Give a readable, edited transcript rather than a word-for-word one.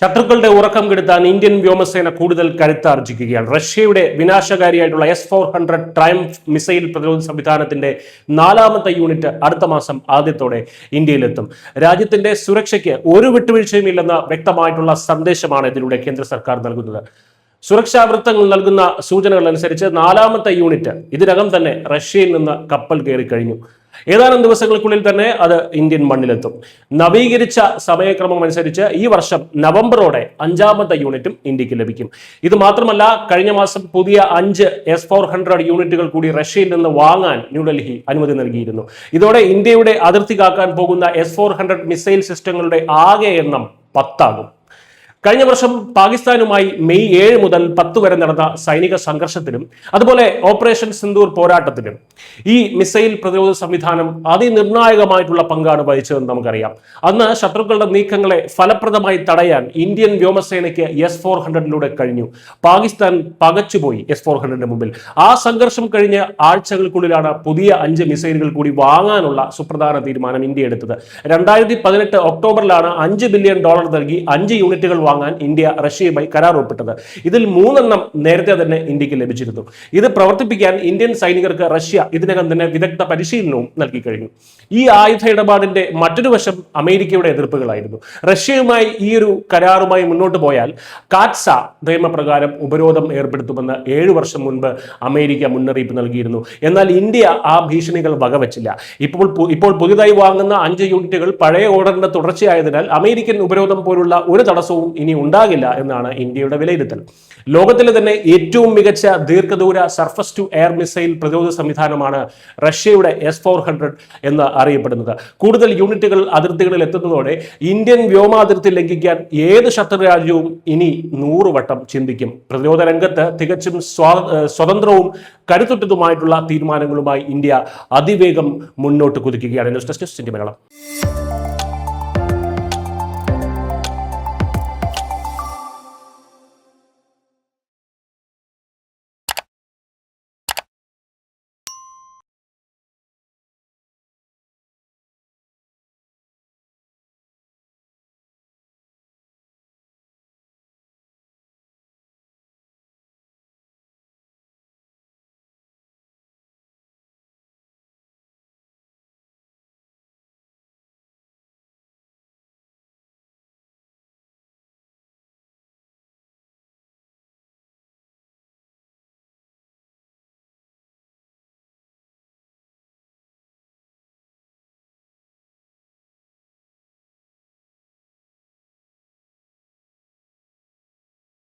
ശത്രുക്കളുടെ ഉറക്കം കെടുത്താൻ ഇന്ത്യൻ വ്യോമസേന കൂടുതൽ കരുത്താർജിക്കുകയാണ്. റഷ്യയുടെ വിനാശകാരിയായിട്ടുള്ള S-400 ട്രയംഫ് മിസൈൽ പ്രതിരോധ സംവിധാനത്തിന്റെ 4ാമത്തെ യൂണിറ്റ് അടുത്ത മാസം ആദ്യത്തോടെ ഇന്ത്യയിലെത്തും. രാജ്യത്തിന്റെ സുരക്ഷയ്ക്ക് ഒരു വിട്ടുവീഴ്ചയുമില്ലെന്ന വ്യക്തമായിട്ടുള്ള സന്ദേശമാണ് ഇതിലൂടെ കേന്ദ്ര സർക്കാർ നൽകുന്നത്. സുരക്ഷാ വൃത്തങ്ങൾ നൽകുന്ന സൂചനകൾ അനുസരിച്ച് 4ാമത്തെ യൂണിറ്റ് ഇതിനകം തന്നെ റഷ്യയിൽ നിന്ന് കപ്പൽ കയറി കഴിഞ്ഞു. ഏതാനും ദിവസങ്ങൾക്കുള്ളിൽ തന്നെ അത് ഇന്ത്യൻ മണ്ണിലെത്തും. നവീകരിച്ച സമയക്രമം അനുസരിച്ച് ഈ വർഷം നവംബറോടെ 5ാമത്തെ യൂണിറ്റും ഇന്ത്യക്ക് ലഭിക്കും. ഇത് മാത്രമല്ല, കഴിഞ്ഞ മാസം പുതിയ 5 S-400 യൂണിറ്റുകൾ കൂടി റഷ്യയിൽ നിന്ന് വാങ്ങാൻ ന്യൂഡൽഹി അനുമതി നൽകിയിരുന്നു. ഇതോടെ ഇന്ത്യയുടെ അതിർത്തി കാക്കാൻ പോകുന്ന S-400 മിസൈൽ സിസ്റ്റങ്ങളുടെ ആകെ എണ്ണം 10 ആകും. കഴിഞ്ഞ വർഷം പാകിസ്ഥാനുമായി മെയ് 7 മുതൽ 10 വരെ നടന്ന സൈനിക സംഘർഷത്തിലും അതുപോലെ ഓപ്പറേഷൻ സിന്ദൂർ പോരാട്ടത്തിലും ഈ മിസൈൽ പ്രതിരോധ സംവിധാനം അതിനിർണായകമായിട്ടുള്ള പങ്കാണ് വഹിച്ചതെന്ന് നമുക്കറിയാം. അന്ന് ശത്രുക്കളുടെ നീക്കങ്ങളെ ഫലപ്രദമായി തടയാൻ ഇന്ത്യൻ വ്യോമസേനയ്ക്ക് S-400 കഴിഞ്ഞു. പാകിസ്ഥാൻ പകച്ചുപോയി S-400 മുമ്പിൽ. ആ സംഘർഷം കഴിഞ്ഞ് ആഴ്ചകൾക്കുള്ളിലാണ് പുതിയ 5 മിസൈലുകൾ കൂടി വാങ്ങാനുള്ള സുപ്രധാന തീരുമാനം ഇന്ത്യ എടുത്തത്. 2018 ഒക്ടോബറിലാണ് $5 ബില്യൺ നൽകി 5 യൂണിറ്റുകൾ വാങ്ങാൻ ഇന്ത്യ റഷ്യയുമായി കരാർ ഒപ്പിട്ടത്. ഇതിൽ 3 എണ്ണം നേരത്തെ തന്നെ ഇന്ത്യക്ക് ലഭിച്ചിരുന്നു. ഇത് പ്രവർത്തിപ്പിക്കാൻ ഇന്ത്യൻ സൈനികർക്ക് റഷ്യ ഇതിനകം തന്നെ വിദഗ്ധ പരിശീലനവും നൽകി കഴിഞ്ഞു. ഈ ആയുധ ഇടപാടിന്റെ മറ്റൊരു വശം അമേരിക്കയുടെ എതിർപ്പുകളായിരുന്നു. റഷ്യയുമായി ഈ ഒരു കരാറുമായി മുന്നോട്ട് പോയാൽ കാറ്റ്സ നിയമപ്രകാരം ഉപരോധം ഏർപ്പെടുത്തുമെന്ന് 7 വർഷം മുൻപ് അമേരിക്ക മുന്നറിയിപ്പ് നൽകിയിരുന്നു. എന്നാൽ ഇന്ത്യ ആ ഭീഷണികൾ വകവച്ചില്ല. ഇപ്പോൾ പുതിയതായി വാങ്ങുന്ന 5 യൂണിറ്റുകൾ പഴയ ഓർഡറിന്റെ തുടർച്ചയായതിനാൽ അമേരിക്കൻ ഉപരോധം പോലുള്ള ഒരു തടസ്സവും ഇനി ഉണ്ടാകില്ല എന്നാണ് ഇന്ത്യയുടെ വിലയിരുത്തൽ. ലോകത്തിലെ തന്നെ ഏറ്റവും മികച്ച ദീർഘദൂര സർഫസ് ടു എയർ മിസൈൽ പ്രതിരോധ സംവിധാനമാണ് റഷ്യയുടെ S-400 എന്ന് അറിയപ്പെടുന്നത്. കൂടുതൽ യൂണിറ്റുകൾ അതിർത്തികളിൽ എത്തുന്നതോടെ ഇന്ത്യൻ വ്യോമാതിർത്തി ലംഘിക്കാൻ ഏത് ശത്രു രാജ്യവും ഇനി 100 വട്ടം ചിന്തിക്കും. പ്രതിരോധ രംഗത്ത് തികച്ചും സ്വതന്ത്രവും കരുത്തുറ്റതുമായിട്ടുള്ള തീരുമാനങ്ങളുമായി ഇന്ത്യ അതിവേഗം മുന്നോട്ട് കുതിക്കുകയാണ്. News desk India Malayalam.